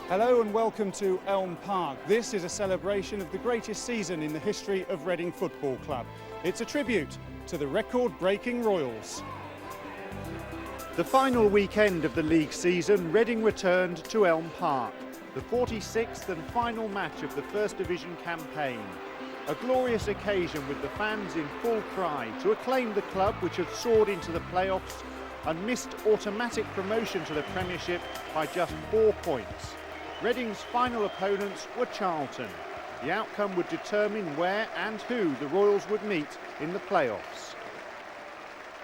Hello and welcome to Elm Park. This is a celebration of the greatest season in the history of Reading Football Club. It's a tribute to the record-breaking Royals. The final weekend of the league season, Reading returned to Elm Park, the 46th and final match of the First Division campaign. A glorious occasion with the fans in full cry to acclaim the club which had soared into the playoffs and missed automatic promotion to the Premiership by just 4 points. Reading's final opponents were Charlton. The outcome would determine where and who the Royals would meet in the playoffs.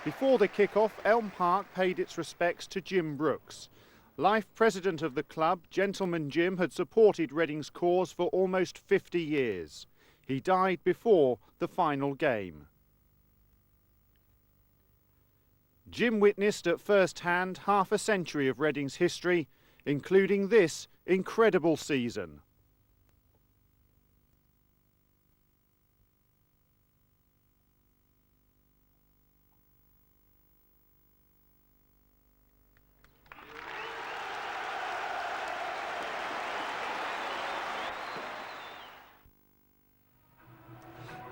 Before the kick-off, Elm Park paid its respects to Jim Brooks. Life president of the club, Gentleman Jim, had supported Reading's cause for almost 50 years. He died before the final game. Jim witnessed at first hand half a century of Reading's history, including this incredible season.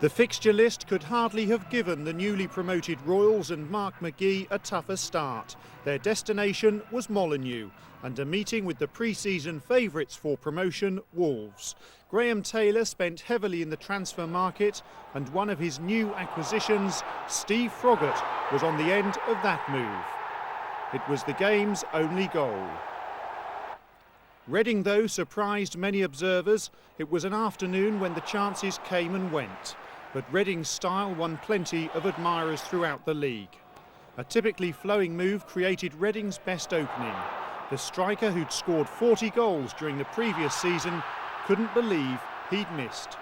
The fixture list could hardly have given the newly promoted Royals and Mark McGee a tougher start. Their destination was Molineux, and a meeting with the pre-season favourites for promotion, Wolves. Graham Taylor spent heavily in the transfer market, and one of his new acquisitions, Steve Froggatt, was on the end of that move. It was the game's only goal. Reading, though, surprised many observers. It was an afternoon when the chances came and went. But Reading's style won plenty of admirers throughout the league. A typically flowing move created Reading's best opening. The striker, who'd scored 40 goals during the previous season, couldn't believe he'd missed.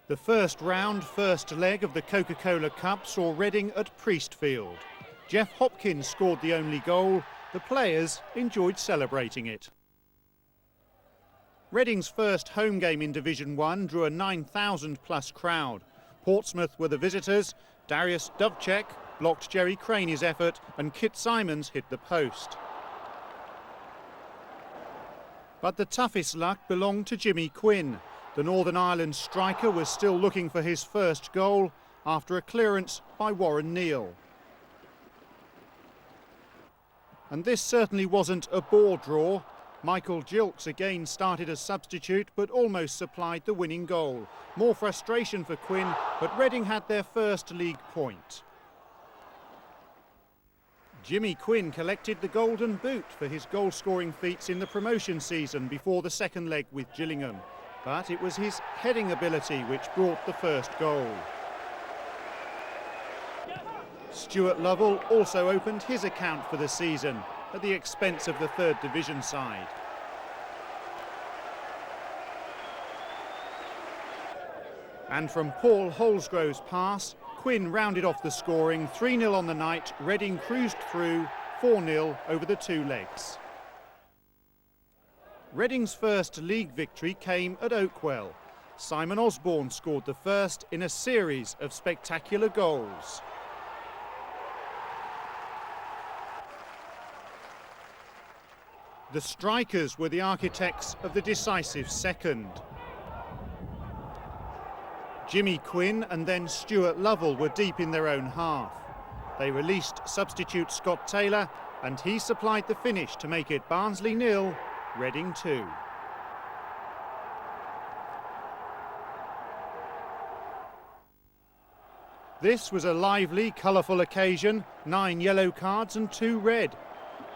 The first leg of the Coca-Cola Cup saw Reading at Priestfield. Jeff Hopkins scored the only goal. The players enjoyed celebrating it. Reading's first home game in Division 1 drew a 9,000-plus crowd. Portsmouth were the visitors. Darius Dovcek blocked Jerry Craney's effort and Kit Simons hit the post. But the toughest luck belonged to Jimmy Quinn. The Northern Ireland striker was still looking for his first goal after a clearance by Warren Neal. And this certainly wasn't a bore draw. Michael Gilks again started as substitute but almost supplied the winning goal. More frustration for Quinn, but Reading had their first league point. Jimmy Quinn collected the Golden Boot for his goal-scoring feats in the promotion season before the second leg with Gillingham. But it was his heading ability which brought the first goal. Stuart Lovell also opened his account for the season at the expense of the third division side. And from Paul Holsgrove's pass, Quinn rounded off the scoring. 3-0 on the night. Reading cruised through 4-0 over the two legs. Reading's first league victory came at Oakwell. Simon Osborne scored the first in a series of spectacular goals. The strikers were the architects of the decisive second. Jimmy Quinn and then Stuart Lovell were deep in their own half. They released substitute Scott Taylor and he supplied the finish to make it Barnsley 0, Reading 2. This was a lively, colourful occasion, 9 yellow cards and 2 red.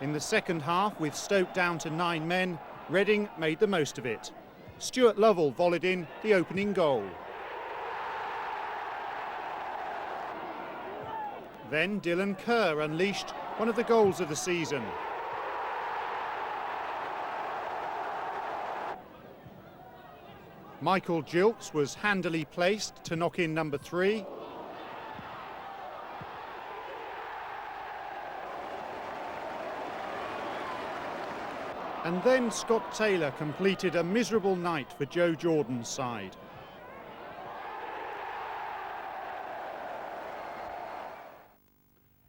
In the second half, with Stoke down to 9 men, Reading made the most of it. Stuart Lovell volleyed in the opening goal. Then Dylan Kerr unleashed one of the goals of the season. Michael Gilks was handily placed to knock in number 3. And then Scott Taylor completed a miserable night for Joe Jordan's side.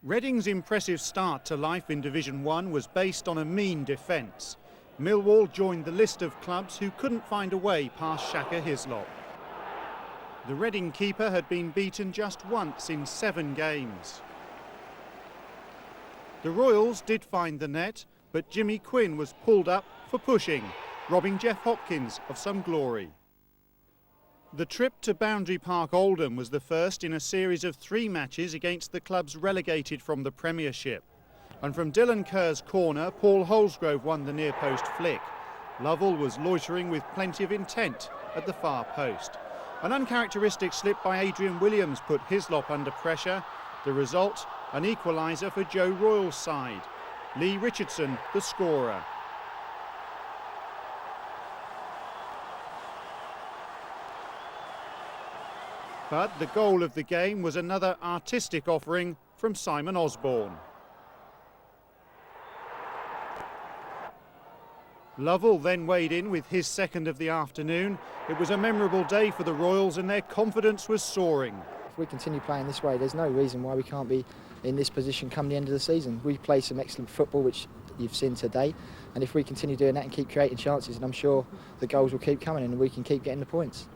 Reading's impressive start to life in Division 1 was based on a mean defence. Millwall joined the list of clubs who couldn't find a way past Shaka Hislop. The Reading keeper had been beaten just once in 7 games. The Royals did find the net, but Jimmy Quinn was pulled up for pushing, robbing Jeff Hopkins of some glory. The trip to Boundary Park Oldham was the first in a series of 3 matches against the clubs relegated from the Premiership. And from Dylan Kerr's corner, Paul Holsgrove won the near-post flick. Lovell was loitering with plenty of intent at the far post. An uncharacteristic slip by Adrian Williams put Hislop under pressure. The result, an equaliser for Joe Royal's side. Lee Richardson, the scorer. But the goal of the game was another artistic offering from Simon Osborne. Lovell then weighed in with his second of the afternoon. It was a memorable day for the Royals and their confidence was soaring. If we continue playing this way, there's no reason why we can't be in this position come the end of the season. We play some excellent football, which you've seen today, and if we continue doing that and keep creating chances, and I'm sure the goals will keep coming and we can keep getting the points.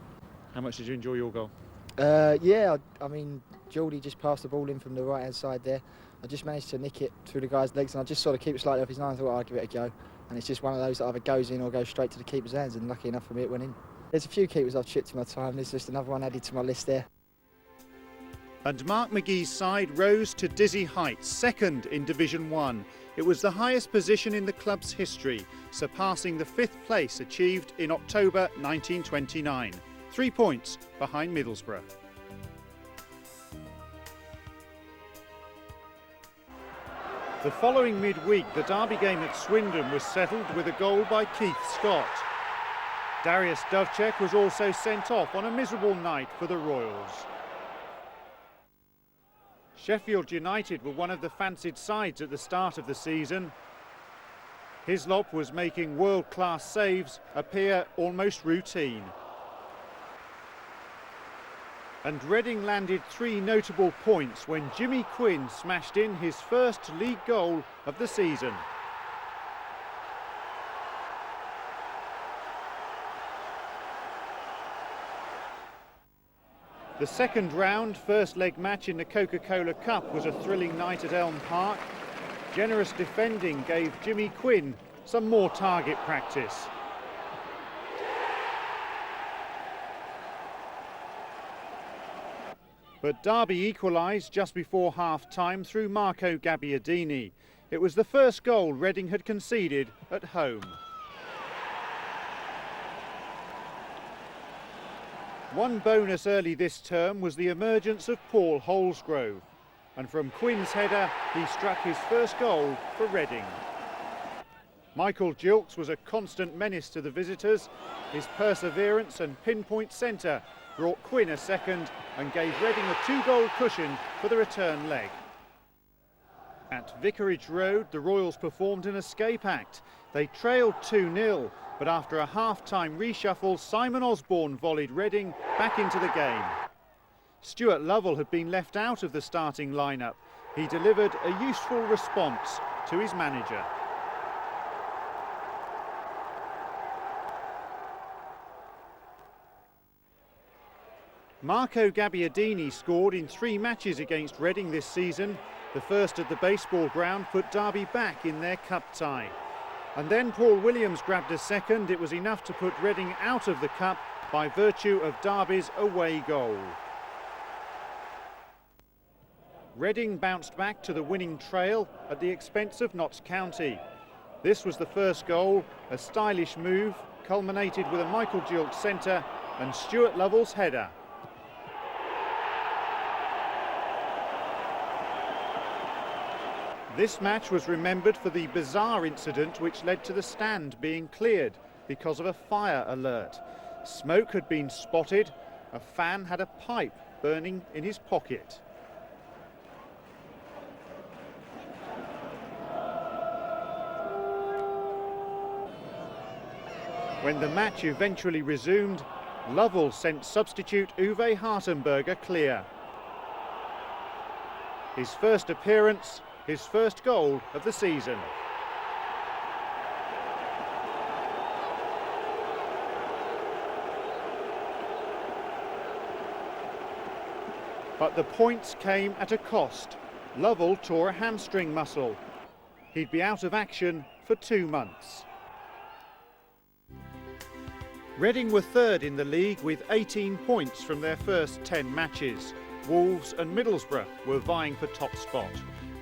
How much did you enjoy your goal? Yeah, I mean, Geordie just passed the ball in from the right-hand side there. I just managed to nick it through the guy's legs and I just sort of keep it slightly off his line. I thought, I'll give it a go. And it's just one of those that either goes in or goes straight to the keeper's hands, and lucky enough for me it went in. There's a few keepers I've chipped in my time. There's just another one added to my list there. And Mark McGee's side rose to dizzy heights, second in Division 1. It was the highest position in the club's history, surpassing the 5th place achieved in October 1929. 3 points behind Middlesbrough. The following midweek, the derby game at Swindon was settled with a goal by Keith Scott. Darius Dovcek was also sent off on a miserable night for the Royals. Sheffield United were one of the fancied sides at the start of the season. Hislop was making world-class saves appear almost routine. And Reading landed 3 notable points when Jimmy Quinn smashed in his first league goal of the season. The second round, first leg match in the Coca-Cola Cup was a thrilling night at Elm Park. Generous defending gave Jimmy Quinn some more target practice. But Derby equalised just before half-time through Marco Gabbiadini. It was the first goal Reading had conceded at home. One bonus early this term was the emergence of Paul Holsgrove. And from Quinn's header, he struck his first goal for Reading. Michael Gilks was a constant menace to the visitors. His perseverance and pinpoint centre brought Quinn a second and gave Reading a 2-goal cushion for the return leg. At Vicarage Road, the Royals performed an escape act. They trailed 2-0, but after a half-time reshuffle, Simon Osborne volleyed Reading back into the game. Stuart Lovell had been left out of the starting lineup. He delivered a useful response to his manager. Marco Gabbiadini scored in 3 matches against Reading this season. The first at the baseball ground put Derby back in their cup tie. And then Paul Williams grabbed a second. It was enough to put Reading out of the cup by virtue of Derby's away goal. Reading bounced back to the winning trail at the expense of Notts County. This was the first goal, a stylish move, culminated with a Michael Gilks centre and Stuart Lovell's header. This match was remembered for the bizarre incident which led to the stand being cleared because of a fire alert. Smoke had been spotted, a fan had a pipe burning in his pocket. When the match eventually resumed, Lovell sent substitute Uwe Hartenberger clear. His first appearance, his first goal of the season. But the points came at a cost. Lovell tore a hamstring muscle. He'd be out of action for 2 months. Reading were third in the league with 18 points from their first 10 matches. Wolves and Middlesbrough were vying for top spot.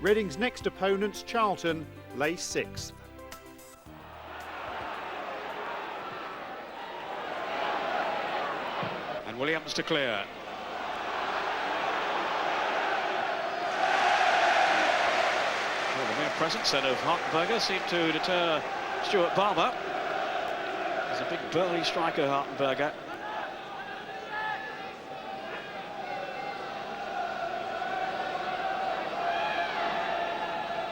Reading's next opponents, Charlton, lay 6th. And Williams to clear. Well, the mere presence then of Hartenberger seemed to deter Stuart Barber. He's a big burly striker, Hartenberger.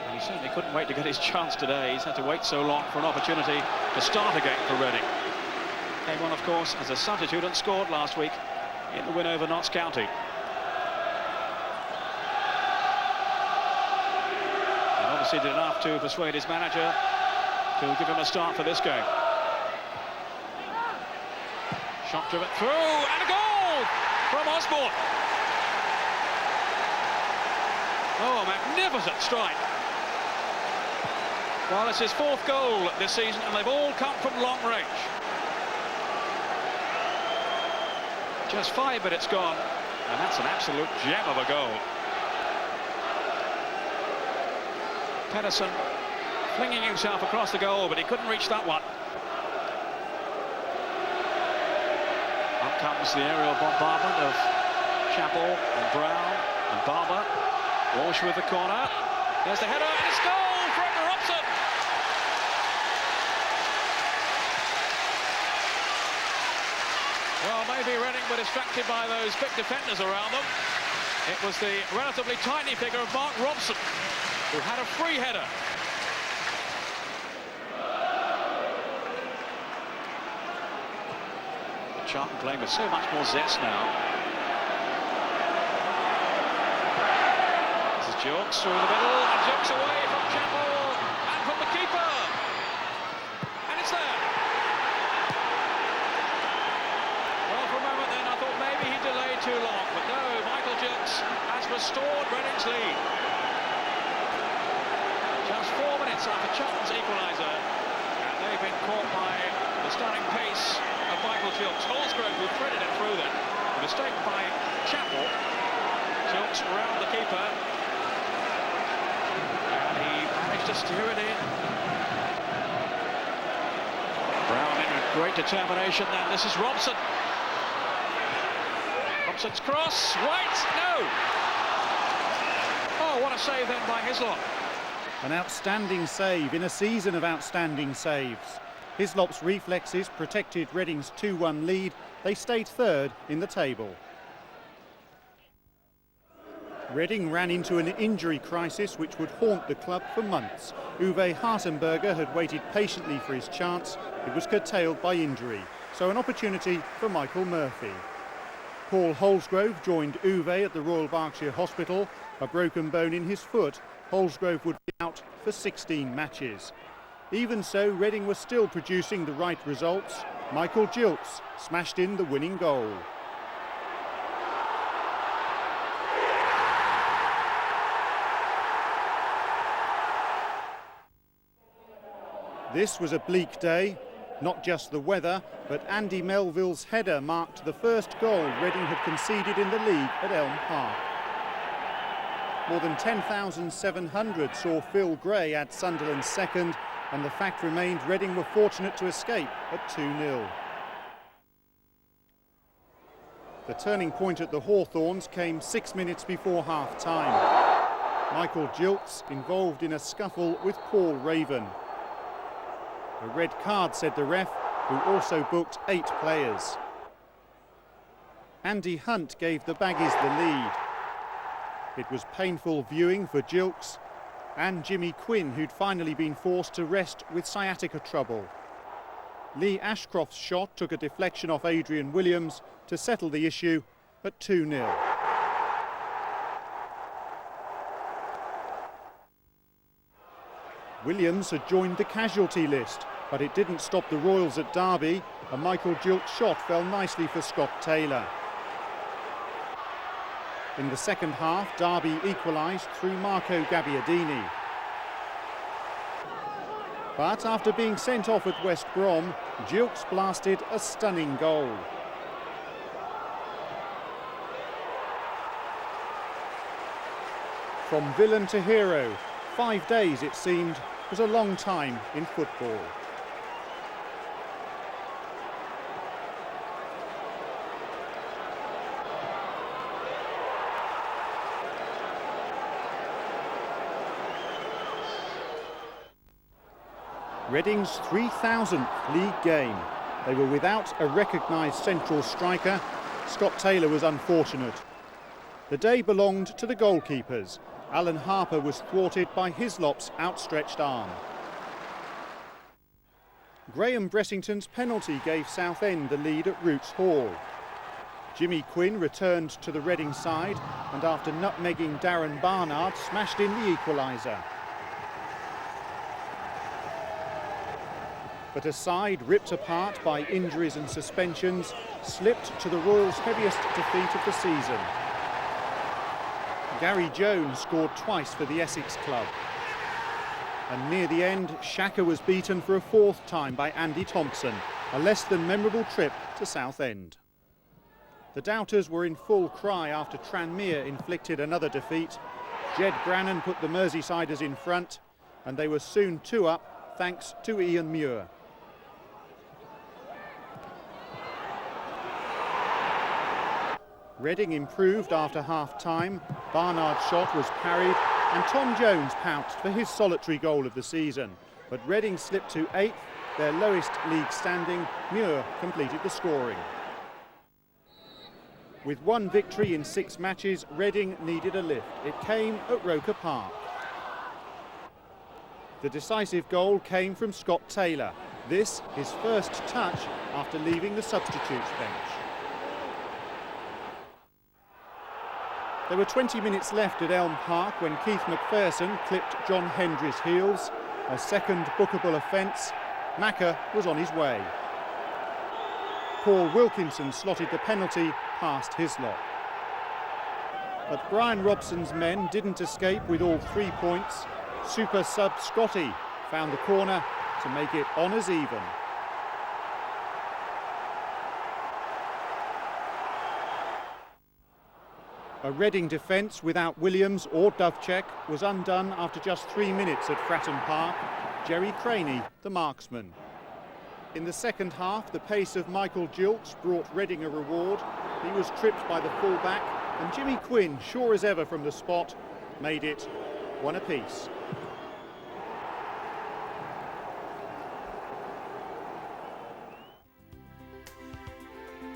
And he certainly couldn't wait to get his chance today. He's had to wait so long for an opportunity to start again for Reading. Came on, of course, as a substitute and scored last week in the win over Notts County. And obviously did enough to persuade his manager to give him a start for this game. Shot driven through, and a goal from Osborne. Oh, magnificent strike. Well, it's his 4th goal this season, and they've all come from long range. Just 5 minutes gone, and that's an absolute gem of a goal. Pedersen flinging himself across the goal, but he couldn't reach that one. Up comes the aerial bombardment of Chappell and Brown and Barber. Walsh with the corner. There's the header, and it's goal from Robson. Well, maybe Reading were distracted by those big defenders around them. It was the relatively tiny figure of Mark Robson who had a free header. The Charlton playing with so much more zest now. This is Jokes through the middle, and Jokes away from Chappell and from the keeper. And it's there. Well, for a moment then I thought maybe he delayed too long, but no, Michael Jokes has restored Reading's lead. Just 4 minutes after Charlton's equaliser, and they've been caught by the stunning pace of Michael Jokes. Holsgrove who threaded it through then. A mistake by Chappell. Jokes round the keeper, and he managed to steer it in. Brown in with great determination then. This is Robson. Robson's cross, right, no! Oh, what a save then by Hislop. An outstanding save in a season of outstanding saves. Hislop's reflexes protected Reading's 2-1 lead. They stayed third in the table. Reading ran into an injury crisis which would haunt the club for months. Uwe Hartenberger had waited patiently for his chance. It was curtailed by injury, so an opportunity for Michael Murphy. Paul Holsgrove joined Uwe at the Royal Berkshire Hospital. A broken bone in his foot, Holsgrove would be out for 16 matches. Even so, Reading was still producing the right results. Michael Jilts smashed in the winning goal. This was a bleak day. Not just the weather, but Andy Melville's header marked the first goal Reading had conceded in the league at Elm Park. More than 10,700 saw Phil Gray add Sunderland's second, and the fact remained Reading were fortunate to escape at 2-0. The turning point at the Hawthorns came 6 minutes before half-time. Michael Jilts involved in a scuffle with Paul Raven. A red card, said the ref, who also booked 8 players. Andy Hunt gave the Baggies the lead. It was painful viewing for Jilts and Jimmy Quinn, who'd finally been forced to rest with sciatica trouble. Lee Ashcroft's shot took a deflection off Adrian Williams to settle the issue at 2-0. Williams had joined the casualty list, but it didn't stop the Royals at Derby. A Michael Gilk shot fell nicely for Scott Taylor. In the second half, Derby equalised through Marco Gabbiadini. But after being sent off at West Brom, Gilks blasted a stunning goal. From villain to hero, 5 days it seemed was a long time in football. Reading's 3,000th league game. They were without a recognised central striker. Scott Taylor was unfortunate. The day belonged to the goalkeepers. Alan Harper was thwarted by Hislop's outstretched arm. Graham Bressington's penalty gave Southend the lead at Roots Hall. Jimmy Quinn returned to the Reading side and after nutmegging Darren Barnard smashed in the equaliser. But a side ripped apart by injuries and suspensions slipped to the Royals' heaviest defeat of the season. Gary Jones scored twice for the Essex club. And near the end, Shaka was beaten for a fourth time by Andy Thompson, a less than memorable trip to Southend. The doubters were in full cry after Tranmere inflicted another defeat. Jed Brannan put the Merseysiders in front, and they were soon 2 up thanks to Ian Muir. Reading improved after half-time. Barnard's shot was parried and Tom Jones pounced for his solitary goal of the season. But Reading slipped to 8th, their lowest league standing. Muir completed the scoring. With 1 victory in 6 matches, Reading needed a lift. It came at Roker Park. The decisive goal came from Scott Taylor. This his first touch after leaving the substitutes bench. There were 20 minutes left at Elm Park when Keith McPherson clipped John Hendry's heels. A second bookable offence. Macca was on his way. Paul Wilkinson slotted the penalty past Hislop. But Brian Robson's men didn't escape with all 3 points. Super sub Scotty found the corner to make it honours even. A Reading defence without Williams or Dovcek was undone after just 3 minutes at Fratton Park. Jerry Craney, the marksman. In the second half, the pace of Michael Gilks brought Reading a reward. He was tripped by the full-back, and Jimmy Quinn, sure as ever from the spot, made it 1 apiece.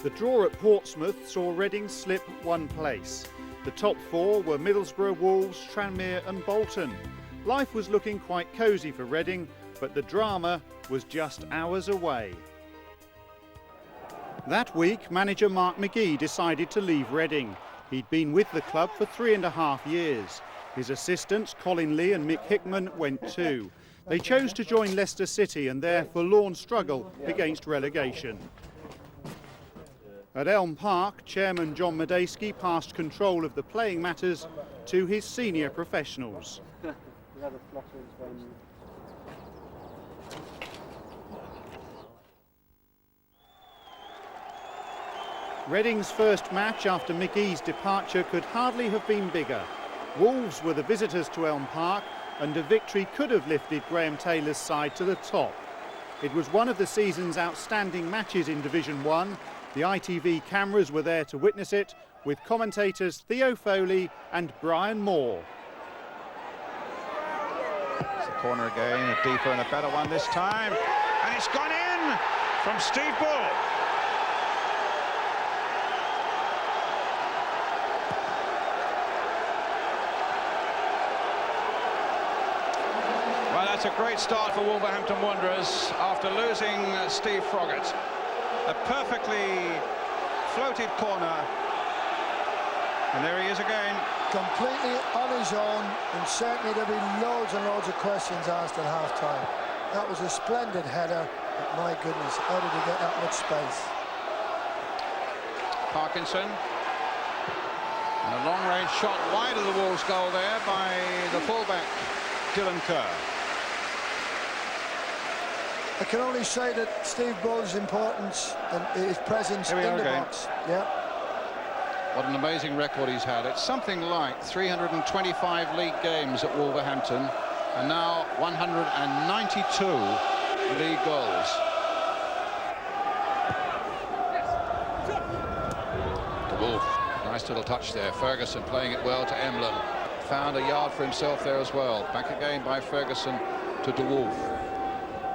The draw at Portsmouth saw Reading slip 1 place. The top 4 were Middlesbrough, Wolves, Tranmere and Bolton. Life was looking quite cosy for Reading, but the drama was just hours away. That week, manager Mark McGee decided to leave Reading. He'd been with the club for 3.5 years. His assistants, Colin Lee and Mick Hickman, went too. They chose to join Leicester City and their forlorn struggle against relegation. At Elm Park, Chairman John Medeski passed control of the playing matters to his senior professionals. Reading's first match after McGee's departure could hardly have been bigger. Wolves were the visitors to Elm Park, and a victory could have lifted Graham Taylor's side to the top. It was one of the season's outstanding matches in Division 1. The ITV cameras were there to witness it, with commentators Theo Foley and Brian Moore. It's the corner again, a deeper and a better one this time. And it's gone in from Steve Bull. Well, that's a great start for Wolverhampton Wanderers after losing Steve Froggatt. A perfectly floated corner, and there he is again. completely on his own, and certainly there'll be loads and loads of questions asked at half-time. That was a splendid header, but my goodness, how did he get that much space? Parkinson. And a long-range shot wide of the Wolves' goal there by the fullback, Dylan Kerr. I can only say that Steve Bull's importance and his presence in the box. Yeah. What an amazing record he's had. It's something like 325 league games at Wolverhampton, and now 192 league goals. De Wolf, nice little touch there. Ferguson playing it well to Emlyn. Found a yard for himself there as well. Back again by Ferguson to De Wolf.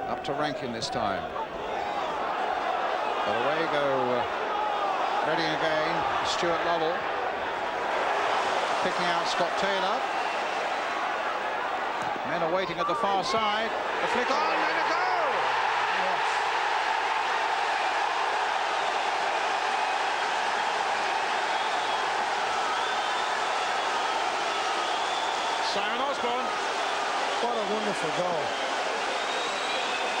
Up to Rankin this time. But away go Reading again. Stuart Lovell picking out Scott Taylor. Men are waiting at the far side. The flick on and a goal! Yes. Simon Osborne. What a wonderful goal.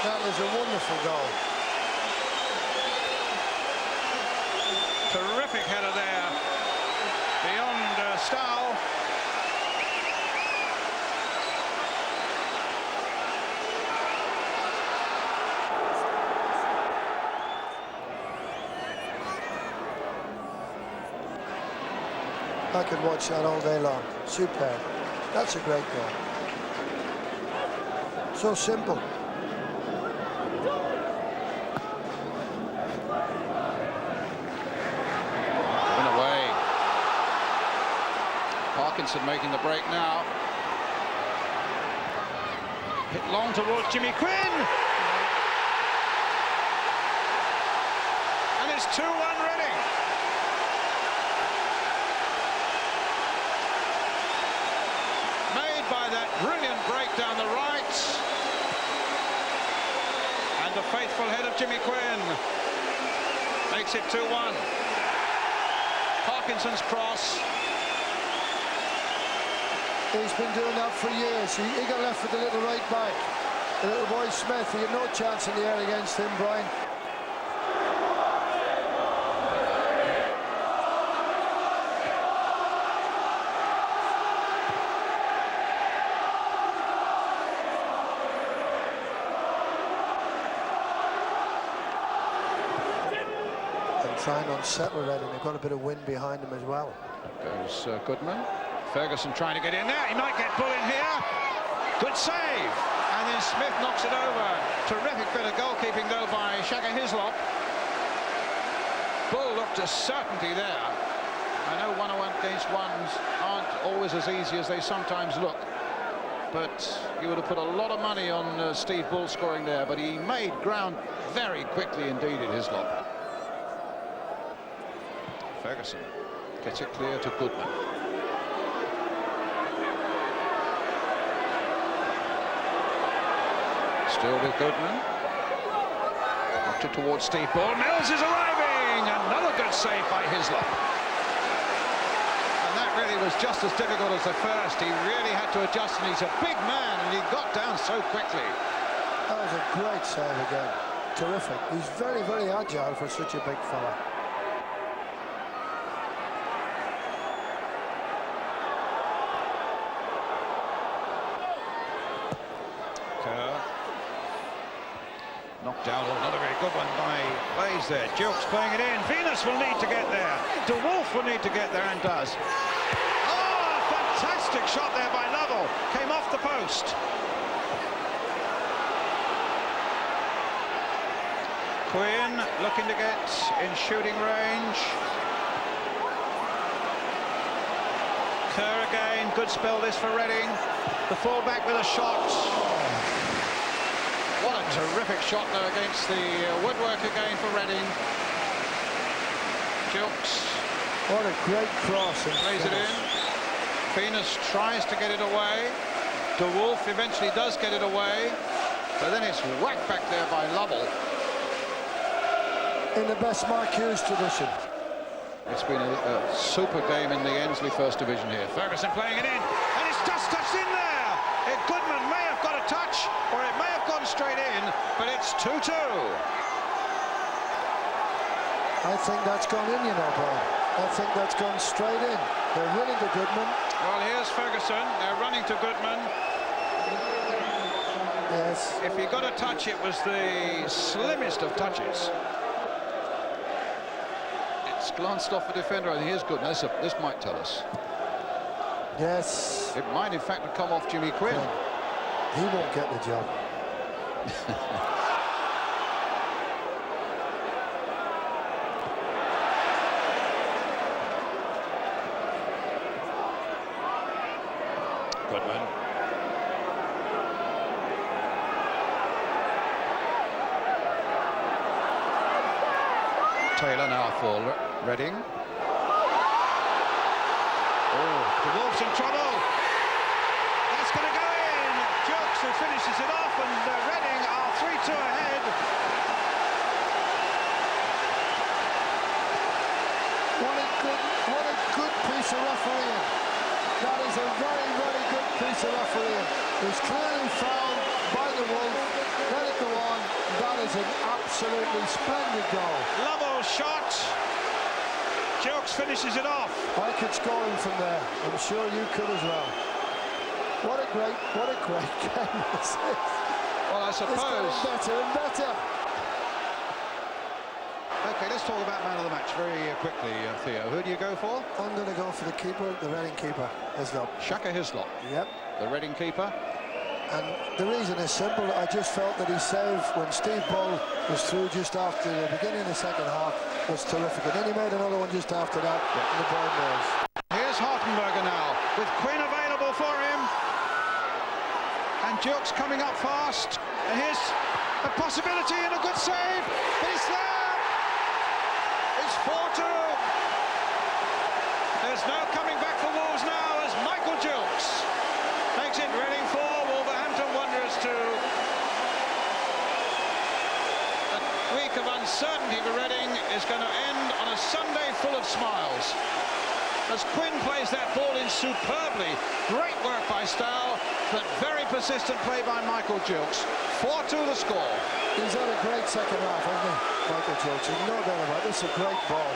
That was a wonderful goal. Terrific header there. Beyond Stahl. I could watch that all day long. Superb. That's a great goal. So simple. Parkinson making the break now. Hit long towards Jimmy Quinn. And it's 2-1 Reading. Made by that brilliant break down the right. And the faithful head of Jimmy Quinn makes it 2-1. Parkinson's cross. He's been doing that for years. He got left with the little right back. The little boy Smith, he had no chance in the air against him, Brian. And trying to unsettle Reading. They've got a bit of wind behind them as well. Goes Goodman. Ferguson trying to get in there. He might get Bull in here. Good save. And then Smith knocks it over. Terrific bit of goalkeeping, though, by Shaka Hislop. Bull looked a certainty there. I know 1-on-1 against ones aren't always as easy as they sometimes look. But you would have put a lot of money on Steve Bull scoring there. But he made ground very quickly indeed at Hislop. Ferguson gets it clear to Goodman. Still with Goodman. Knocked it towards Steve Bull. Mills is arriving! Another good save by Hislop. And that really was just as difficult as the first. He really had to adjust, and he's a big man, and he got down so quickly. That was a great save again. Terrific. He's very, very agile for such a big fella. Knocked down, another very good one by Blaze there. Jilks playing it in. Venus will need to get there. De Wolf will need to get there, and does. Oh, fantastic shot there by Lovell. Came off the post. Quinn looking to get in shooting range. Kerr again. Good spell this for Reading. The fullback with a shot. What a terrific shot there against the woodwork again for Reading. Jilks. What a great cross. Plays it in. Venus tries to get it away. De Wolf eventually does get it away. But then it's whacked back there by Lovell. In the best Mark Hughes tradition. It's been a super game in the Ensley First Division here. Ferguson playing it in, and it's just touched in there. Goodman may have got a touch, or it may have gone straight in, but it's 2-2. I think that's gone in, you know, Brian. I think that's gone straight in. They're running to Goodman. Well, here's Ferguson. They're running to Goodman. Yes. If he got a touch, it was the slimmest of touches. It's glanced off the defender, and here's Goodman. This might tell us. Yes. It might, in fact, have come off Jimmy Quinn. He won't get the job. Goodman. Taylor now for Reading. Oh, the Wolves in trouble. That's going to go in. Jokes who finishes it off, and Reading are 3-2 ahead. What a good piece of refereeing. That is a very, very good piece of refereeing. It was clearly fouled by the Wolves. Let it go on. That is an absolutely splendid goal. Lovell shot. Jokes finishes it off. I could score him from there. I'm sure you could as well. What a great game this is. Well, I suppose. It's getting better and better. Okay, let's talk about man of the match very quickly, Theo. Who do you go for? I'm going to go for the keeper, the Reading keeper, Hislop. Shaka Hislop. Yep. The Reading keeper. And the reason is simple. I just felt that his save when Steve Bull was through just after the beginning of the second half was terrific. And then he made another one just after that, and the ball was. Here's Hartenberger now, with Quinn available for him. And Jokes coming up fast. And here's a possibility and a good save. But it's there. It's 4-2. There's no coming back for Wolves now as Michael Jokes makes it Reading 4, Wolverhampton Wanderers 2. A week of uncertainty for Reading is going to end on a Sunday full of smiles. As Quinn plays that ball in superbly. Great work by Stow, but very persistent play by Michael Jokes. 4-2 the score. He's had a great second half, hasn't he, Michael Jokes? No doubt about it. It's a great ball.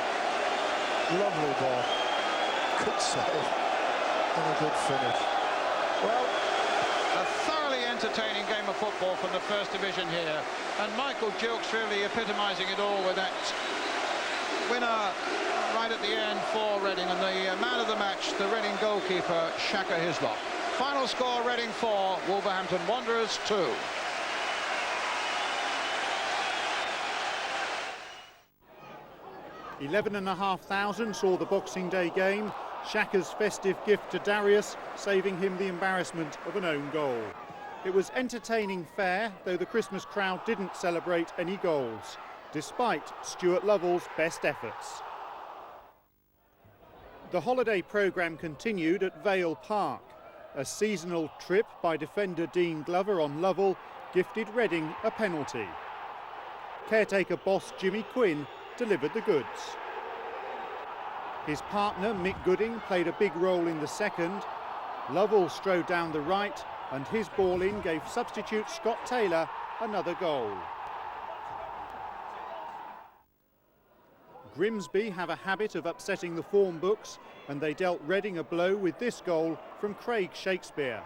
Lovely ball. Good save. And a good finish. Well, a thoroughly entertaining game of football from the First Division here. And Michael Jokes really epitomising it all with that winner right at the end for Reading, and the man of the match, the Reading goalkeeper, Shaka Hislop. Final score, Reading 4, Wolverhampton Wanderers 2. $11,500 saw the Boxing Day game. Shaka's festive gift to Darius, saving him the embarrassment of an own goal. It was entertaining fare, though the Christmas crowd didn't celebrate any goals, despite Stuart Lovell's best efforts. The holiday programme continued at Vale Park. A seasonal trip by defender Dean Glover on Lovell gifted Reading a penalty. Caretaker boss Jimmy Quinn delivered the goods. His partner Mick Gooding played a big role in the second. Lovell strode down the right, and his ball in gave substitute Scott Taylor another goal. Grimsby have a habit of upsetting the form books, and they dealt Reading a blow with this goal from Craig Shakespeare.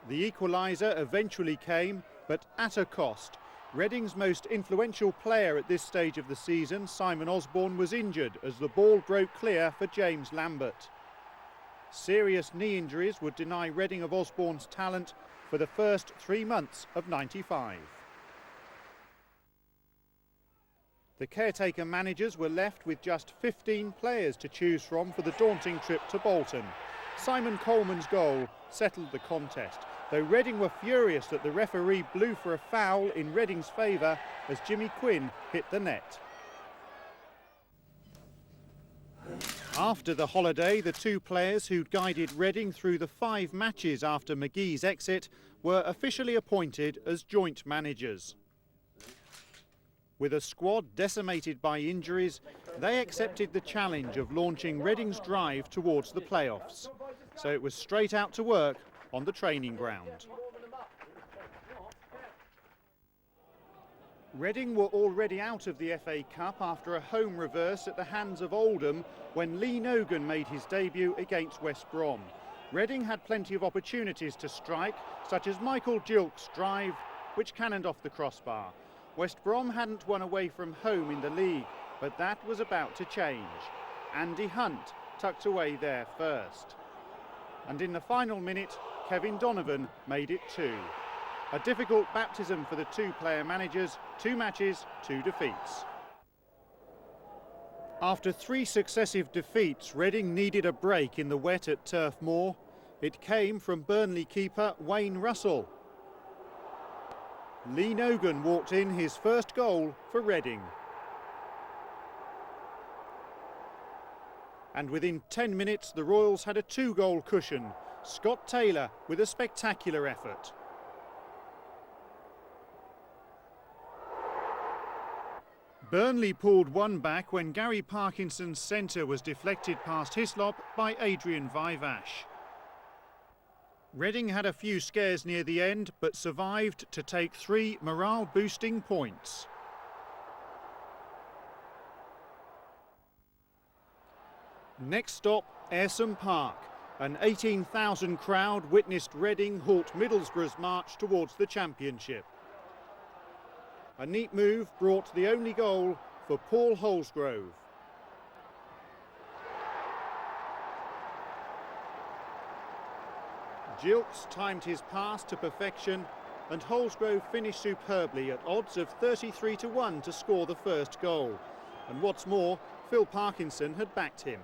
The equaliser eventually came, but at a cost. Reading's most influential player at this stage of the season, Simon Osborne, was injured as the ball broke clear for James Lambert. Serious knee injuries would deny Reading of Osborne's talent for the first 3 months of '95. The caretaker managers were left with just 15 players to choose from for the daunting trip to Bolton. Simon Coleman's goal settled the contest, though Reading were furious that the referee blew for a foul in Reading's favour as Jimmy Quinn hit the net. After the holiday, the two players who'd guided Reading through the 5 matches after McGee's exit were officially appointed as joint managers. With a squad decimated by injuries, they accepted the challenge of launching Reading's drive towards the playoffs. So it was straight out to work on the training ground. Reading were already out of the FA Cup after a home reverse at the hands of Oldham when Lee Nogan made his debut against West Brom. Reading had plenty of opportunities to strike, such as Michael Gilk's drive, which cannoned off the crossbar. West Brom hadn't won away from home in the league, but that was about to change. Andy Hunt tucked away there first. And in the final minute, Kevin Donovan made it 2. A difficult baptism for the two-player managers, 2 matches, 2 defeats. After 3 successive defeats, Reading needed a break in the wet at Turf Moor. It came from Burnley keeper Wayne Russell. Lee Nogan walked in his first goal for Reading. And within 10 minutes, the Royals had a 2-goal cushion. Scott Taylor with a spectacular effort. Burnley pulled one back when Gary Parkinson's centre was deflected past Hislop by Adrian Vivash. Reading had a few scares near the end, but survived to take 3 morale-boosting points. Next stop, Ayresome Park. An 18,000 crowd witnessed Reading halt Middlesbrough's march towards the Championship. A neat move brought the only goal for Paul Holsgrove. Gilks timed his pass to perfection, and Holsgrove finished superbly at odds of 33-1 to score the first goal. And what's more, Phil Parkinson had backed him.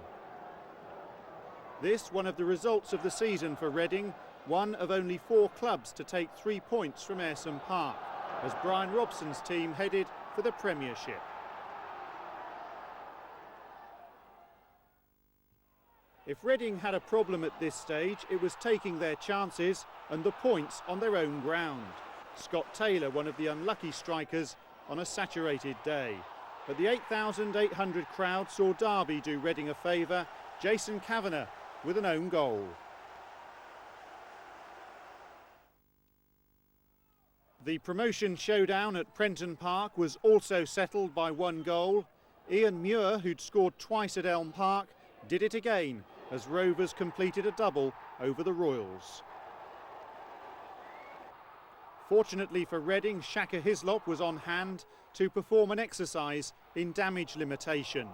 This, one of the results of the season for Reading, one of only 4 clubs to take 3 points from Ayresome Park, as Brian Robson's team headed for the Premiership. If Reading had a problem at this stage, it was taking their chances and the points on their own ground. Scott Taylor, one of the unlucky strikers on a saturated day. But the 8,800 crowd saw Derby do Reading a favour, Jason Kavanagh with an own goal. The promotion showdown at Prenton Park was also settled by 1 goal. Ian Muir, who'd scored twice at Elm Park, did it again as Rovers completed a double over the Royals. Fortunately for Reading, Shaka Hislop was on hand to perform an exercise in damage limitation.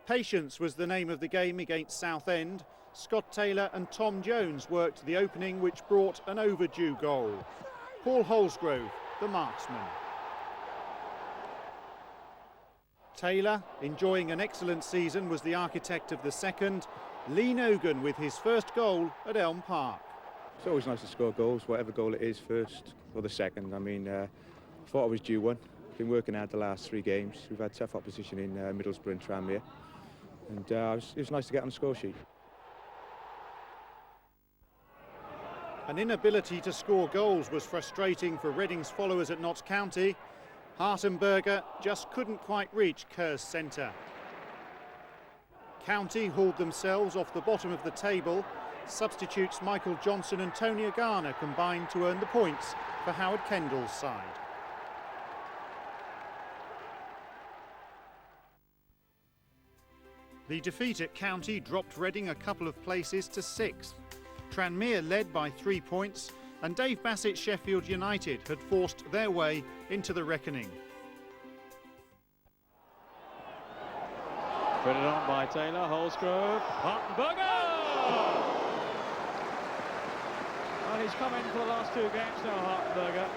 Patience was the name of the game against Southend. Scott Taylor and Tom Jones worked the opening, which brought an overdue goal. Paul Holsgrove, the marksman. Taylor, enjoying an excellent season, was the architect of the second. Lee Nogan with his first goal at Elm Park. It's always nice to score goals, whatever goal it is, first or the second. I mean, I thought I was due one. Been working hard the last 3 games. We've had tough opposition in Middlesbrough and Tranmere. And it was nice to get on the score sheet. An inability to score goals was frustrating for Reading's followers at Notts County. Hartenberger just couldn't quite reach Kerr's centre. County hauled themselves off the bottom of the table. Substitutes Michael Johnson and Tony Garner combined to earn the points for Howard Kendall's side. The defeat at County dropped Reading a couple of places to 6th. Tranmere led by 3 points, and Dave Bassett's Sheffield United had forced their way into the reckoning. Put it on by Taylor, Holsgrove, Hartenberger! Well, he's come in for the last 2 games now, Hartenberger,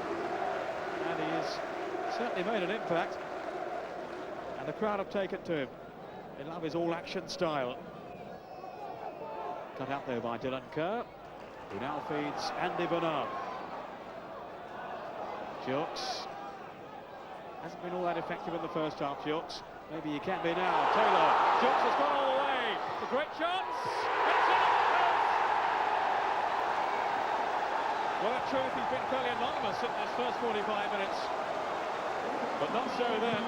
and he has certainly made an impact, and the crowd have taken to him. They love his all-action style. Cut out there by Dylan Kerr, who now feeds Andy Bernard. Jokes. Hasn't been all that effective in the first half, Gilks. Maybe he can be now. Taylor. Gilks has gone all the way. It's a great chance. It's in at the post. Well, in truth, he's been fairly anonymous in this first 45 minutes. But not so then.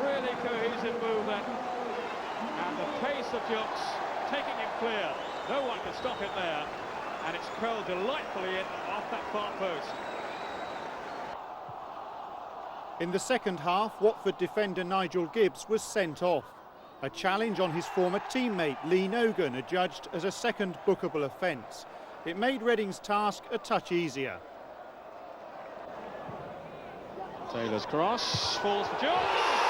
Really cohesive move then. And the pace of Gilks taking him clear. No one can stop it there. And it's curled delightfully in off that far post. In the second half, Watford defender Nigel Gibbs was sent off. A challenge on his former teammate Lee Nogan adjudged as a second bookable offence. It made Reading's task a touch easier. Taylor's cross falls for Gilks.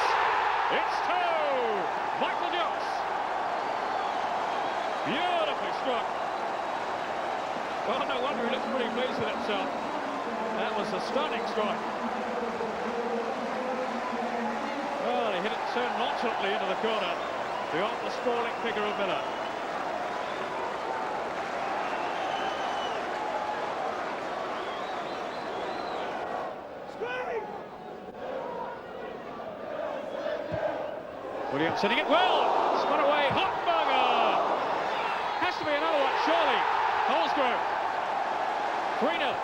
It's two! Michael Gilks. Beautifully struck. Well, no wonder he looks pretty pleased with himself. That was a stunning strike. Well, he hit it so nonchalantly into the corner, beyond the sprawling figure of Miller. Williams hitting it well. Spun away. Hottenberger. Has to be another one, surely. Holsgrove. 3-0.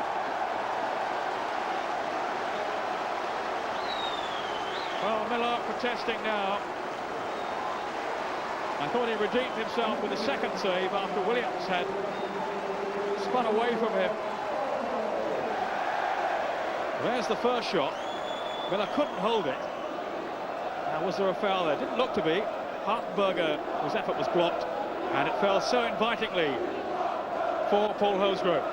Well, Miller protesting now. I thought he redeemed himself with a second save after Williams had spun away from him. There's the first shot. Miller couldn't hold it. Now, was there a foul there? Didn't look to be. Hartenberger, whose effort was blocked, and it fell so invitingly for Paul Holsgrove.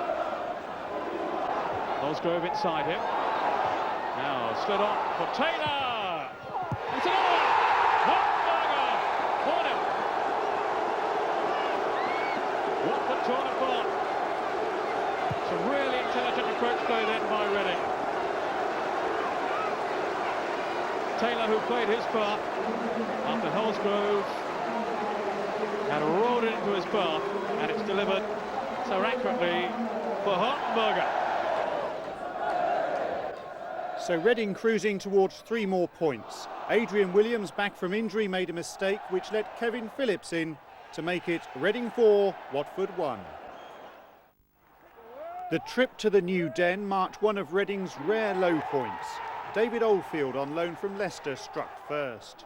Holsgrove inside him. Now slid on for Taylor. It's another one. Hartenberger. Corner. Watford torn apart. Some really intelligent approach play then by Reading. Taylor, who played his part after Holsgrove had rolled it into his path, and it's delivered so accurately for Hartenberger. So Reading cruising towards 3 more points. Adrian Williams, back from injury, made a mistake which let Kevin Phillips in to make it Reading 4, Watford 1. The trip to the new Den marked one of Reading's rare low points. David Oldfield, on loan from Leicester, struck first.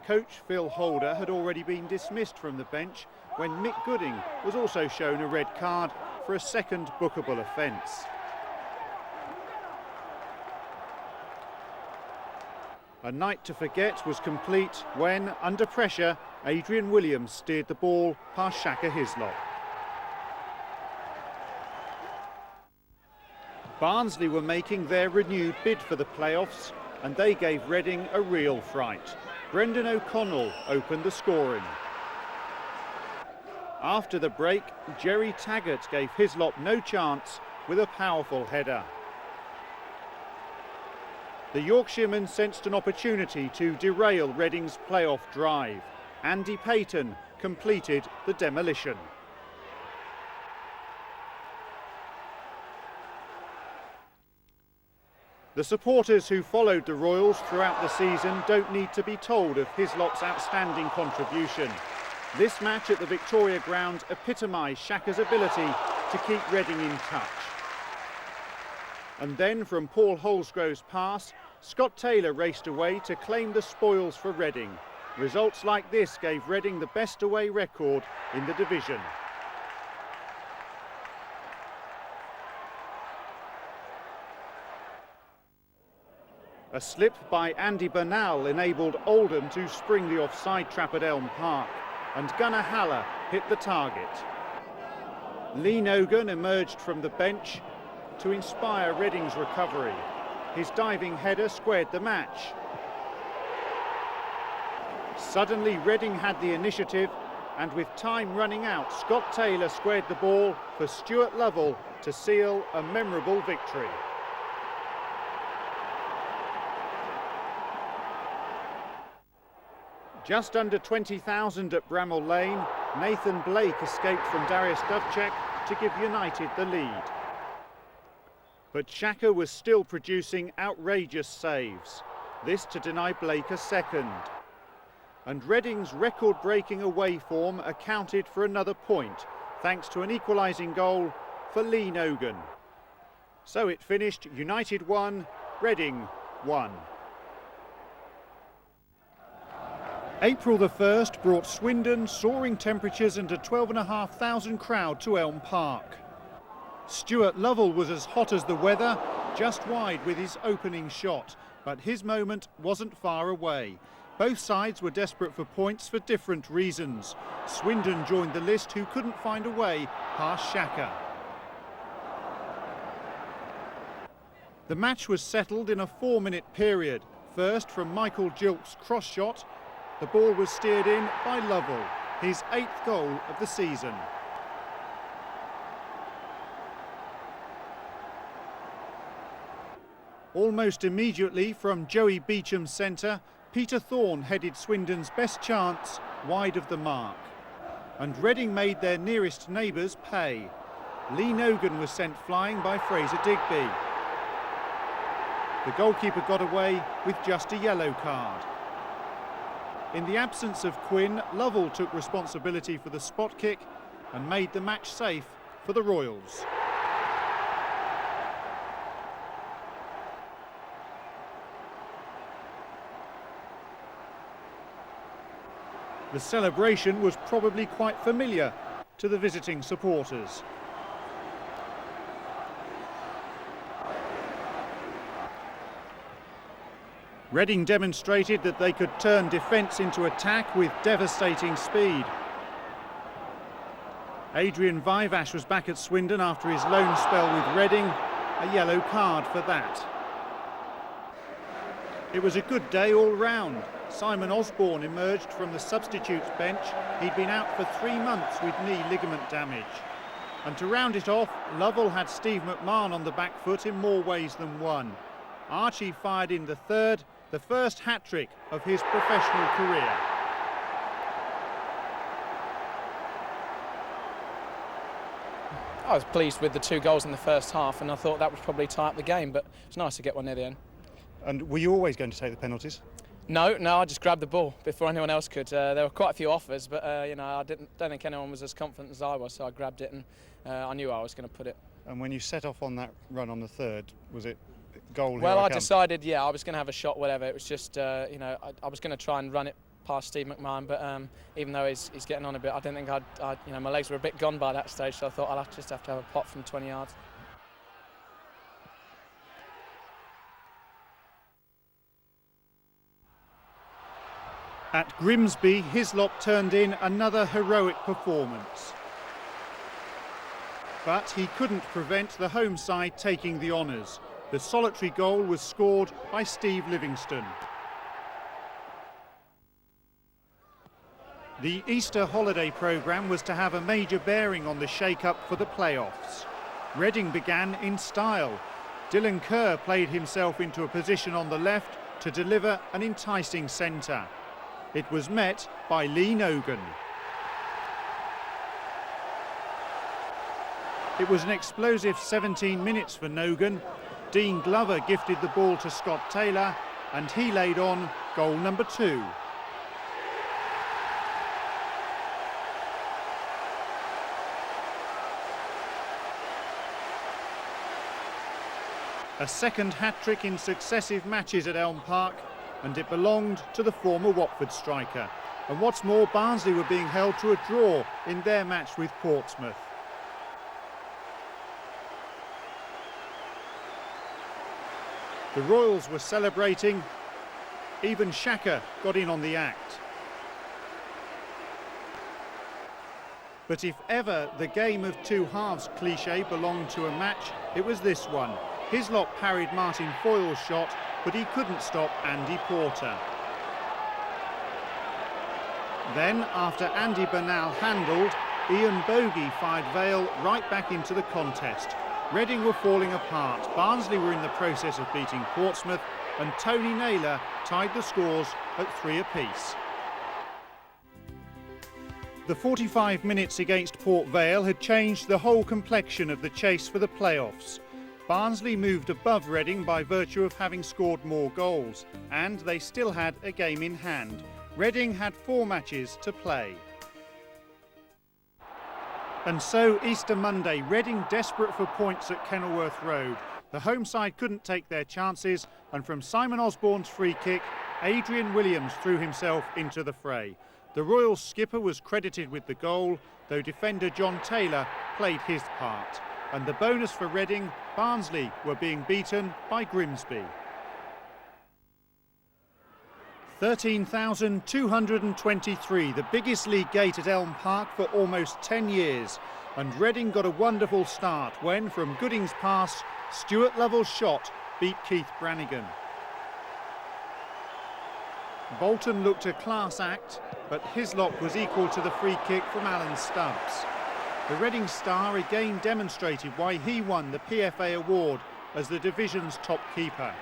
Coach Phil Holder had already been dismissed from the bench when Mick Gooding was also shown a red card for a second bookable offence. A night to forget was complete when, under pressure, Adrian Williams steered the ball past Shaka Hislop. Barnsley were making their renewed bid for the playoffs, and they gave Reading a real fright. Brendan O'Connell opened the scoring. After the break, Jerry Taggart gave Hislop no chance with a powerful header. The Yorkshireman sensed an opportunity to derail Reading's playoff drive. Andy Payton completed the demolition. The supporters who followed the Royals throughout the season don't need to be told of Hislop's outstanding contribution. This match at the Victoria Ground epitomised Shaka's ability to keep Reading in touch. And then from Paul Holsgrove's pass, Scott Taylor raced away to claim the spoils for Reading. Results like this gave Reading the best away record in the division. A slip by Andy Bernal enabled Oldham to spring the offside trap at Elm Park, and Gunnar Haller hit the target. Lee Nogan emerged from the bench to inspire Reading's recovery. His diving header squared the match. Suddenly Reading had the initiative, and with time running out, Scott Taylor squared the ball for Stuart Lovell to seal a memorable victory. Just under 20,000 at Bramall Lane, Nathan Blake escaped from Darius Dovcek to give United the lead. But Xhaka was still producing outrageous saves. This to deny Blake a second. And Reading's record-breaking away form accounted for another point, thanks to an equalising goal for Lee Nogan. So it finished United 1, Reading 1. April the 1st brought Swindon soaring temperatures and a 12,500 crowd to Elm Park. Stuart Lovell was as hot as the weather, just wide with his opening shot, but his moment wasn't far away. Both sides were desperate for points for different reasons. Swindon joined the list who couldn't find a way past Xhaka. The match was settled in a 4-minute period. First from Michael Gilk's cross shot, the ball was steered in by Lovell, his 8th goal of the season. Almost immediately from Joey Beecham's centre, Peter Thorne headed Swindon's best chance wide of the mark. And Reading made their nearest neighbours pay. Lee Nogan was sent flying by Fraser Digby. The goalkeeper got away with just a yellow card. In the absence of Quinn, Lovell took responsibility for the spot kick and made the match safe for the Royals. The celebration was probably quite familiar to the visiting supporters. Reading demonstrated that they could turn defence into attack with devastating speed. Adrian Vivash was back at Swindon after his loan spell with Reading, a yellow card for that. It was a good day all round. Simon Osborne emerged from the substitutes bench. He'd been out for 3 months with knee ligament damage. And to round it off, Lovell had Steve McMahon on the back foot in more ways than one. Archie fired in the third, the first hat-trick of his professional career. I was pleased with the 2 goals in the first half, and I thought that would probably tie up the game, but it was nice to get one near the end. And were you always going to take the penalties? No, I just grabbed the ball before anyone else could. There were quite a few offers, but I don't think anyone was as confident as I was, so I grabbed it and I knew I was going to put it. And when you set off on that run on the third, was it goal? Well, I decided, I was going to have a shot, whatever. It was just, I was going to try and run it past Steve McMahon, but even though he's getting on a bit, I didn't think my legs were a bit gone by that stage, so I thought I'll just have to have a pot from 20 yards. At Grimsby, Hislop turned in another heroic performance. But he couldn't prevent the home side taking the honours. The solitary goal was scored by Steve Livingston. The Easter holiday programme was to have a major bearing on the shake-up for the playoffs. Reading began in style. Dylan Kerr played himself into a position on the left to deliver an enticing centre. It was met by Lee Nogan. It was an explosive 17 minutes for Nogan. Dean Glover gifted the ball to Scott Taylor and he laid on goal number 2. A second hat-trick in successive matches at Elm Park, and it belonged to the former Watford striker. And what's more, Barnsley were being held to a draw in their match with Portsmouth. The Royals were celebrating. Even Xhaka got in on the act. But if ever the game of 2 halves cliché belonged to a match, it was this one. Hislop parried Martin Foyle's shot, but he couldn't stop Andy Porter. Then, after Andy Bernal handled, Ian Bogie fired Vale right back into the contest. Reading were falling apart, Barnsley were in the process of beating Portsmouth, and Tony Naylor tied the scores at 3 apiece. The 45 minutes against Port Vale had changed the whole complexion of the chase for the playoffs. Barnsley moved above Reading by virtue of having scored more goals, and they still had a game in hand. Reading had 4 matches to play. And so Easter Monday, Reading desperate for points at Kenilworth Road. The home side couldn't take their chances, and from Simon Osborne's free kick, Adrian Williams threw himself into the fray. The Royal skipper was credited with the goal, though defender John Taylor played his part. And the bonus for Reading, Barnsley were being beaten by Grimsby. 13,223, the biggest league gate at Elm Park for almost 10 years. And Reading got a wonderful start when, from Gooding's pass, Stuart Lovell's shot beat Keith Brannigan. Bolton looked a class act, but Hislop was equal to the free kick from Alan Stubbs. The Reading star again demonstrated why he won the PFA award as the division's top keeper.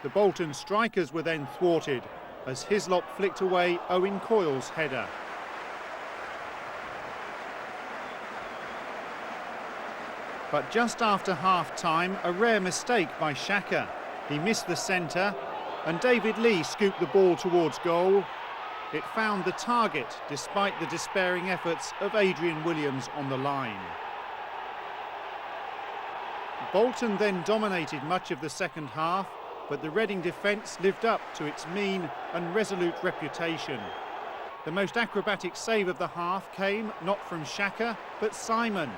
The Bolton strikers were then thwarted as Hislop flicked away Owen Coyle's header. But just after half-time, a rare mistake by Shaka. He missed the centre and David Lee scooped the ball towards goal. It found the target despite the despairing efforts of Adrian Williams on the line. Bolton then dominated much of the second half, but the Reading defence lived up to its mean and resolute reputation. The most acrobatic save of the half came not from Shaka, but Simon.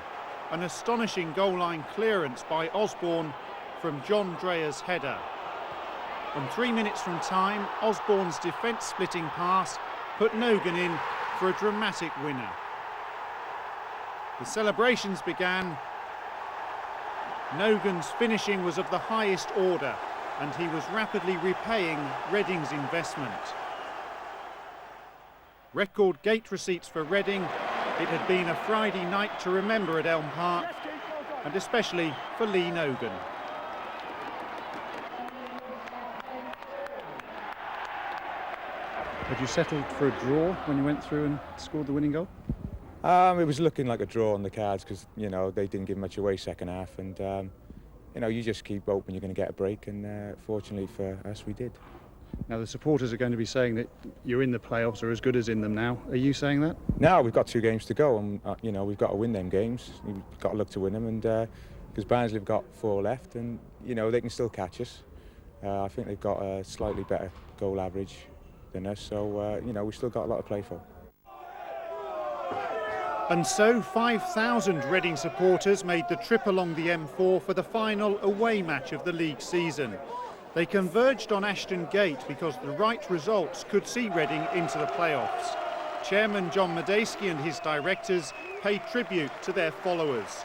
An astonishing goal-line clearance by Osborne from John Dreher's header. And 3 minutes from time, Osborne's defence-splitting pass put Nogan in for a dramatic winner. The celebrations began. Nogan's finishing was of the highest order, and he was rapidly repaying Reading's investment. Record gate receipts for Reading. It had been a Friday night to remember at Elm Park, and especially for Lee Nogan. Had you settled for a draw when you went through and scored the winning goal? It was looking like a draw on the cards because, you know, they didn't give much away second half, and you know, you just keep hoping you're going to get a break, and fortunately for us, we did. Now the supporters are going to be saying that you're in the playoffs or as good as in them now. Are you saying that? No, we've got 2 games to go, and you know, we've got to win them games. We've got to look to win them, and because Barnsley have got 4 left, and you know, they can still catch us. I think they've got a slightly better goal average than us, so you know, we've still got a lot to play for. And so 5,000 Reading supporters made the trip along the M4 for the final away match of the league season. They converged on Ashton Gate because the right results could see Reading into the playoffs. Chairman John Medeski and his directors paid tribute to their followers.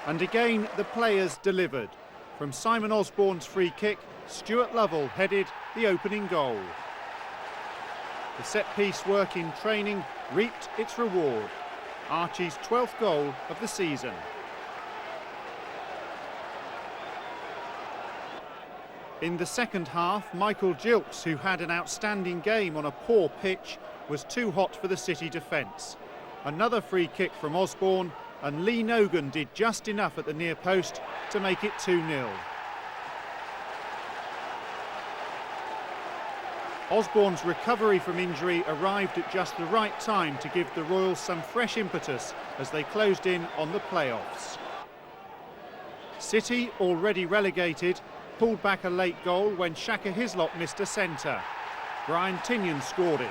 And again, the players delivered. From Simon Osborne's free kick, Stuart Lovell headed the opening goal. The set-piece work in training reaped its reward. Archie's 12th goal of the season. In the second half, Michael Gilks, who had an outstanding game on a poor pitch, was too hot for the City defence. Another free kick from Osborne, and Lee Nogan did just enough at the near post to make it 2-0. Osborne's recovery from injury arrived at just the right time to give the Royals some fresh impetus as they closed in on the playoffs. City, already relegated, pulled back a late goal when Shaka Hislop missed a centre. Brian Tinian scored it.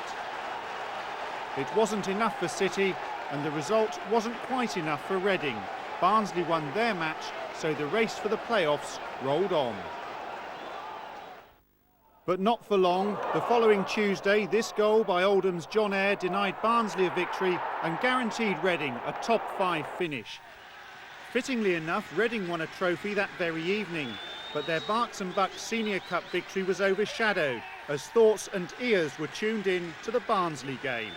It wasn't enough for City, and the result wasn't quite enough for Reading. Barnsley won their match, so the race for the playoffs rolled on. But not for long. The following Tuesday, this goal by Oldham's John Eyre denied Barnsley a victory and guaranteed Reading a top 5 finish. Fittingly enough, Reading won a trophy that very evening, but their Berks and Bucks Senior Cup victory was overshadowed as thoughts and ears were tuned in to the Barnsley game.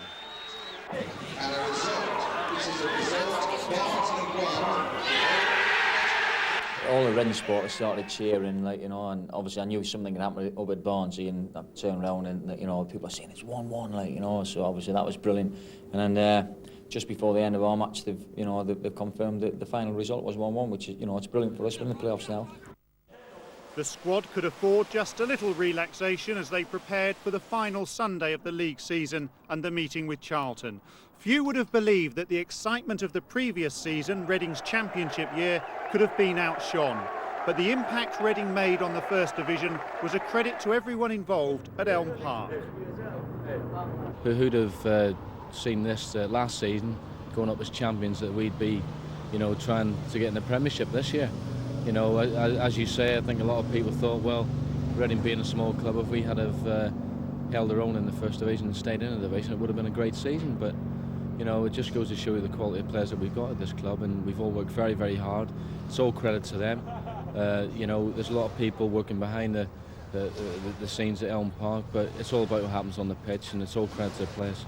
All the Reading supporters started cheering, like, you know, and obviously I knew something had happened up at Barnsley, and I turned around and, you know, people are saying it's 1-1, like, you know, so obviously that was brilliant. And then just before the end of our match, they've confirmed that the final result was 1-1, which is, it's brilliant for us. We're in the playoffs now. The squad could afford just a little relaxation as they prepared for the final Sunday of the league season and the meeting with Charlton. Few would have believed that the excitement of the previous season, Reading's championship year, could have been outshone. But the impact Reading made on the First Division was a credit to everyone involved at Elm Park. Who'd have seen this last season, going up as champions, that we'd be, trying to get in the Premiership this year? As you say, I think a lot of people thought, well, Reading being a small club, if we had have held our own in the First Division and stayed in the division, it would have been a great season. But it just goes to show you the quality of players that we've got at this club, and we've all worked very, very hard. It's all credit to them. There's a lot of people working behind the scenes at Elm Park, but it's all about what happens on the pitch, and it's all credit to the players.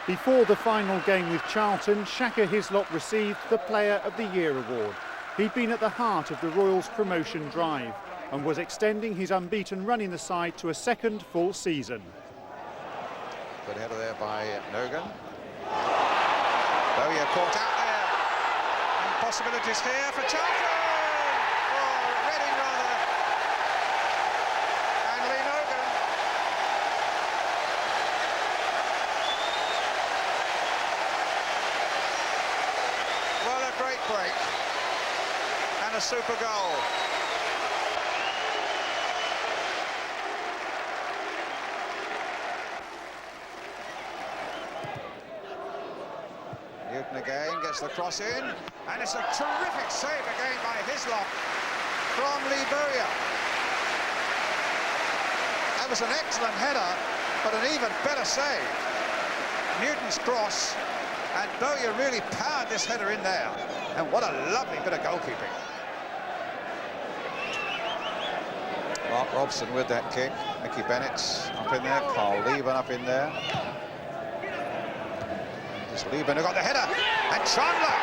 Before the final game with Charlton, Shaka Hislop received the Player of the Year award. He'd been at the heart of the Royals' promotion drive and was extending his unbeaten run in the side to a second full season. Good header there by Nogan. Bowyer caught out there. And possibilities here for Charlton! For Reading, rather. And Lee Nogan. Well, a great break. And a super goal. Newton again gets the cross in, and it's a terrific save again by Hislop from Lee Bowyer. That was an excellent header, but an even better save. Newton's cross, and Bowyer really powered this header in there. And what a lovely bit of goalkeeping. Mark Robson with that kick. Mickey Bennett's up in there, Carl Lieben up in there. Lieben who got the header, and Chandler,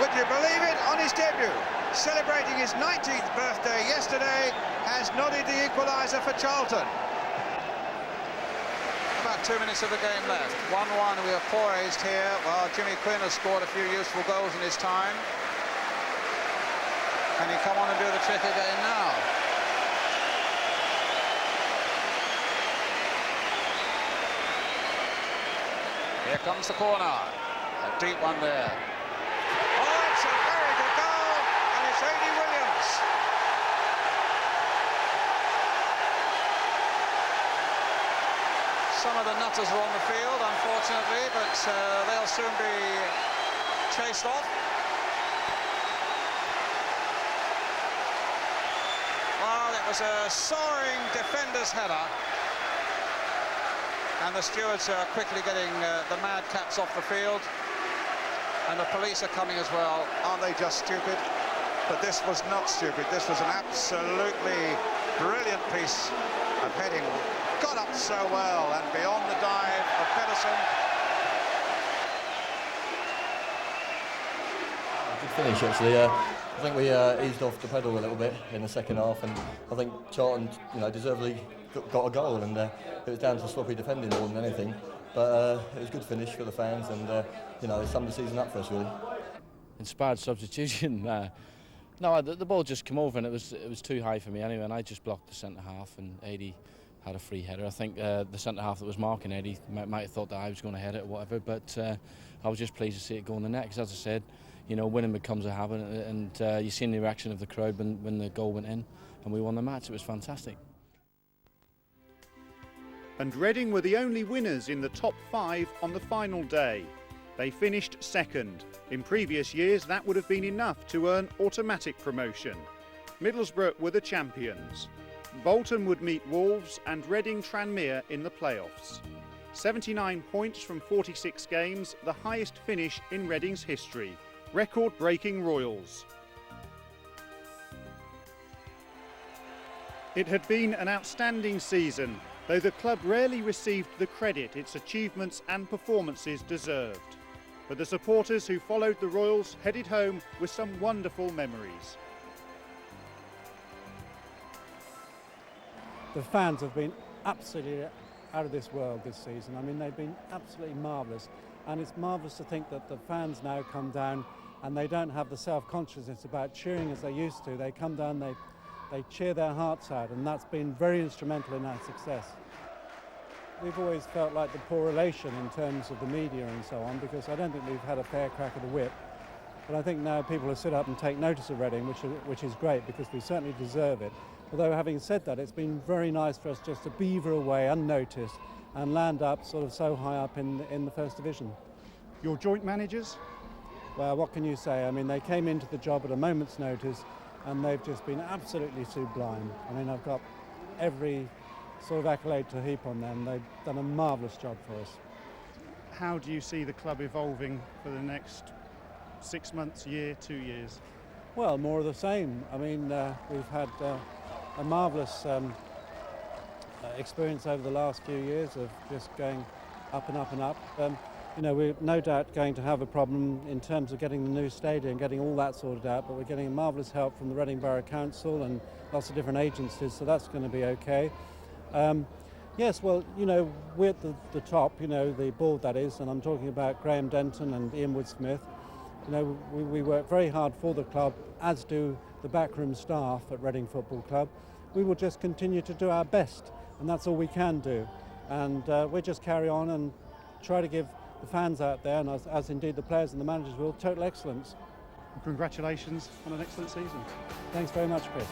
would you believe it, on his debut, celebrating his 19th birthday yesterday, has nodded the equaliser for Charlton. About 2 minutes of the game left. 1-1, we are poised here. Well, Jimmy Quinn has scored a few useful goals in his time. Can he come on and do the trick again now? Here comes the corner. A deep one there. Oh, it's a very good goal, and it's Adi Williams. Some of the nutters are on the field, unfortunately, but they'll soon be chased off. Well, it was a soaring defender's header. And the stewards are quickly getting the mad cats off the field. And the police are coming as well. Aren't they just stupid? But this was not stupid. This was an absolutely brilliant piece of heading. Got up so well, and beyond the dive of Pedersen. Good finish, actually. I think we eased off the pedal a little bit in the second half, and I think Charlton, deservedly got a goal, and it was down to sloppy defending more than anything. But it was a good finish for the fans, and it summed the season up for us, really. Inspired substitution. No, the ball just came over, and it was too high for me anyway, and I just blocked the centre half, and Adi had a free header. I think the centre half that was marking Adi might have thought that I was going to head it or whatever, but I was just pleased to see it go in the net, because as I said, winning becomes a habit, and you seen the reaction of the crowd when the goal went in, and we won the match. It was fantastic. And Reading were the only winners in the top 5 on the final day. They finished second. In previous years, that would have been enough to earn automatic promotion. Middlesbrough were the champions. Bolton would meet Wolves and Reading Tranmere in the playoffs. 79 points from 46 games, the highest finish in Reading's history. Record-breaking Royals. It had been an outstanding season, though the club rarely received the credit its achievements and performances deserved. But the supporters who followed the Royals headed home with some wonderful memories. The fans have been absolutely out of this world this season. I mean, they've been absolutely marvellous, and it's marvellous to think that the fans now come down and they don't have the self-consciousness about cheering as they used to. They come down, they cheer their hearts out, and that's been very instrumental in our success. We've always felt like the poor relation in terms of the media and so on, because I don't think we've had a fair crack of the whip. But I think now people have stood up and take notice of Reading, which is great, because we certainly deserve it. Although having said that, it's been very nice for us just to beaver away unnoticed and land up sort of so high up in the First Division. Your joint managers? Well, what can you say? I mean, they came into the job at a moment's notice and they've just been absolutely sublime. I mean, I've got every sort of accolade to heap on them. They've done a marvellous job for us. How do you see the club evolving for the next 6 months, year, 2 years? Well, more of the same. I mean, we've had a marvellous experience over the last few years of just going up and up and up. You know, we're no doubt going to have a problem in terms of getting the new stadium, getting all that sorted out, but we're getting marvellous help from the Reading Borough Council and lots of different agencies, so that's going to be okay. Yes, well, you know, we're at the top, you know, the board that is, and I'm talking about Graham Denton and Ian Wood-Smith. You know, we work very hard for the club, as do the backroom staff at Reading Football Club. We will just continue to do our best, and that's all we can do. And we'll just carry on and try to give the fans out there, and as indeed the players and the managers will, total excellence. Congratulations on an excellent season. Thanks very much, Chris.